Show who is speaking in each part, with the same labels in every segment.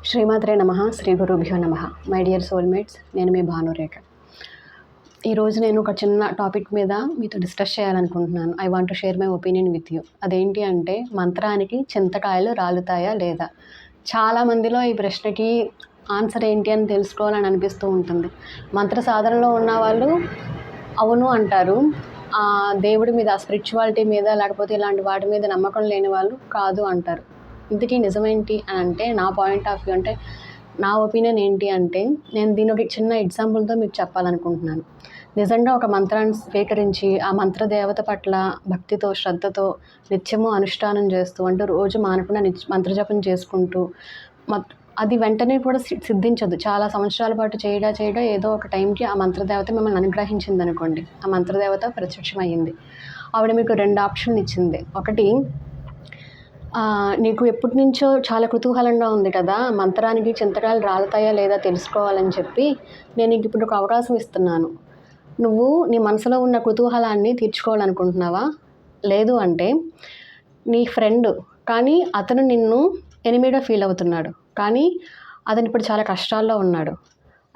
Speaker 1: శ్రీమాత్రే నమః, శ్రీ గురుభ్యో నమః. మై డియర్ సోల్మేట్స్, నేను మీ భానురేఖ. ఈరోజు నేను ఒక చిన్న టాపిక్ మీద మీతో డిస్కస్ చేయాలనుకుంటున్నాను. I want to share my opinion with you. అదేంటి అంటే, మంత్రానికి చింతకాయలు రాలుతాయా లేదా? చాలామందిలో ఈ ప్రశ్నకి ఆన్సర్ ఏంటి అని తెలుసుకోవాలని అనిపిస్తూ ఉంటుంది. మంత్ర సాధనలో ఉన్నవాళ్ళు అవును అంటారు. దేవుడి మీద, స్పిరిచువాలిటీ మీద, లేకపోతే ఇలాంటి వాటి మీద నమ్మకం లేని వాళ్ళు కాదు అంటారు. ఇంతకీ నిజమేంటి అని అంటే, నా పాయింట్ ఆఫ్ వ్యూ అంటే, నా ఒపీనియన్ ఏంటి అంటే, నేను దీని ఒక చిన్న ఎగ్జాంపుల్తో మీకు చెప్పాలనుకుంటున్నాను. నిజంగా ఒక మంత్రాన్ని స్వీకరించి ఆ మంత్రదేవత పట్ల భక్తితో, శ్రద్ధతో నిత్యము అనుష్ఠానం చేస్తూ, అంటే రోజు మానకుండా మంత్రజపం చేసుకుంటూ, అది వెంటనే కూడా సిద్ధించదు. చాలా సంవత్సరాల పాటు చేయడా ఏదో ఒక టైంకి ఆ మంత్రదేవత మిమ్మల్ని అనుగ్రహించింది అనుకోండి. ఆ మంత్రదేవత ప్రత్యక్షమయ్యింది. ఆవిడ మీకు 2 ఆప్షన్లు ఇచ్చింది. ఒకటి, నీకు ఎప్పటి నుంచో చాలా కుతూహలంగా ఉంది కదా, మంత్రానికి చింతకాయలు రాలుతాయా లేదా తెలుసుకోవాలని చెప్పి నేను నీకు ఇప్పుడు ఒక అవకాశం ఇస్తున్నాను. నువ్వు నీ మనసులో ఉన్న కుతూహలాన్ని తీర్చుకోవాలనుకుంటున్నావా? లేదు అంటే, నీ ఫ్రెండ్ కానీ అతను నిన్ను ఎనిమిగా ఫీల్ అవుతున్నాడు, కానీ అతను ఇప్పుడు చాలా కష్టాల్లో ఉన్నాడు,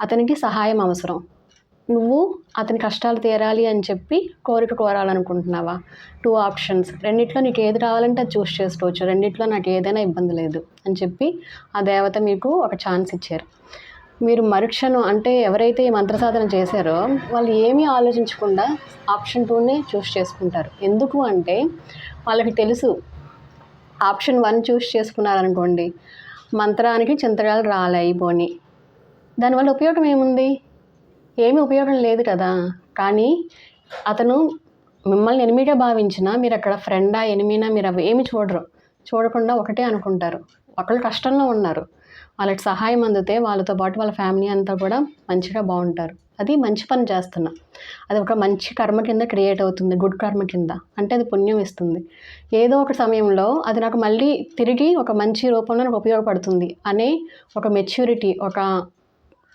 Speaker 1: అతనికి సహాయం అవసరం. నువ్వు అతని కష్టాలు తీరాలి అని చెప్పి కోరాలనుకుంటున్నావా? 2 ఆప్షన్స్. రెండిట్లో నీకు ఏది రావాలంటే అది చూస్ చేసుకోవచ్చు. రెండిట్లో నాకు ఏదైనా ఇబ్బంది లేదు అని చెప్పి ఆ దేవత మీకు ఒక ఛాన్స్ ఇచ్చారు. మీరు మరుక్షణం, అంటే ఎవరైతే ఈ మంత్ర సాధన చేశారో వాళ్ళు ఏమీ ఆలోచించకుండా ఆప్షన్ 2నే చూస్ చేసుకుంటారు. ఎందుకు అంటే, వాళ్ళకి తెలుసు ఆప్షన్ 1 చూస్ చేసుకున్నారనుకోండి, మంత్రానికి చింతకాయలు రాలాయి పోని, దానివల్ల ఉపయోగం ఏముంది? ఏమీ ఉపయోగం లేదు కదా. కానీ అతను మిమ్మల్ని ఎనిమిగా భావించినా మీరు అక్కడ ఫ్రెండా ఎనిమినా మీరు అవి ఏమి చూడకుండా ఒకటే అనుకుంటారు. ఒకళ్ళు కష్టంలో ఉన్నారు, వాళ్ళకి సహాయం అందితే వాళ్ళతో పాటు వాళ్ళ ఫ్యామిలీ అంతా కూడా మంచిగా బాగుంటారు. అది మంచి పని చేస్తున్నా, అది ఒక మంచి కర్మ కింద క్రియేట్ అవుతుంది, గుడ్ కర్మ కింద. అంటే అది పుణ్యం ఇస్తుంది. ఏదో ఒక సమయంలో అది నాకు మళ్ళీ తిరిగి ఒక మంచి రూపంలో నాకు ఉపయోగపడుతుంది అనే ఒక మెచ్యూరిటీ, ఒక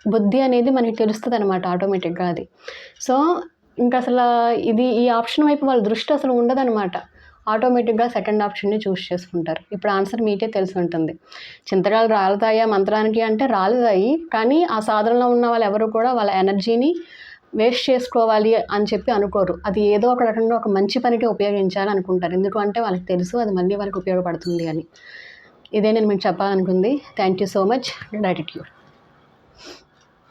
Speaker 1: బుద్ధి అనేది మనకి తెలుస్తుంది అనమాట ఆటోమేటిక్గా అది. సో ఇంకా అసలు ఈ ఆప్షన్ వైపు వాళ్ళ దృష్టి అసలు ఉండదనమాట. ఆటోమేటిక్గా సెకండ్ ఆప్షన్ని చూస్ చేసుకుంటారు. ఇప్పుడు ఆన్సర్ మీకే తెలిసి ఉంటుంది. చింతకాయలు రాలుతాయా మంత్రానికి అంటే రాలుతాయి, కానీ ఆ సాధనలో ఉన్న వాళ్ళు ఎవరు కూడా వాళ్ళ ఎనర్జీని వేస్ట్ చేసుకోవాలి అని చెప్పి అనుకోరు. అది ఏదో ఒక రకంగా ఒక మంచి పనికి ఉపయోగించాలి అనుకుంటారు. ఎందుకంటే వాళ్ళకి తెలుసు అది మళ్ళీ వాళ్ళకి ఉపయోగపడుతుంది అని. ఇదే నేను మీకు చెప్పాలనుకుంది. Thank you so much. Gratitude.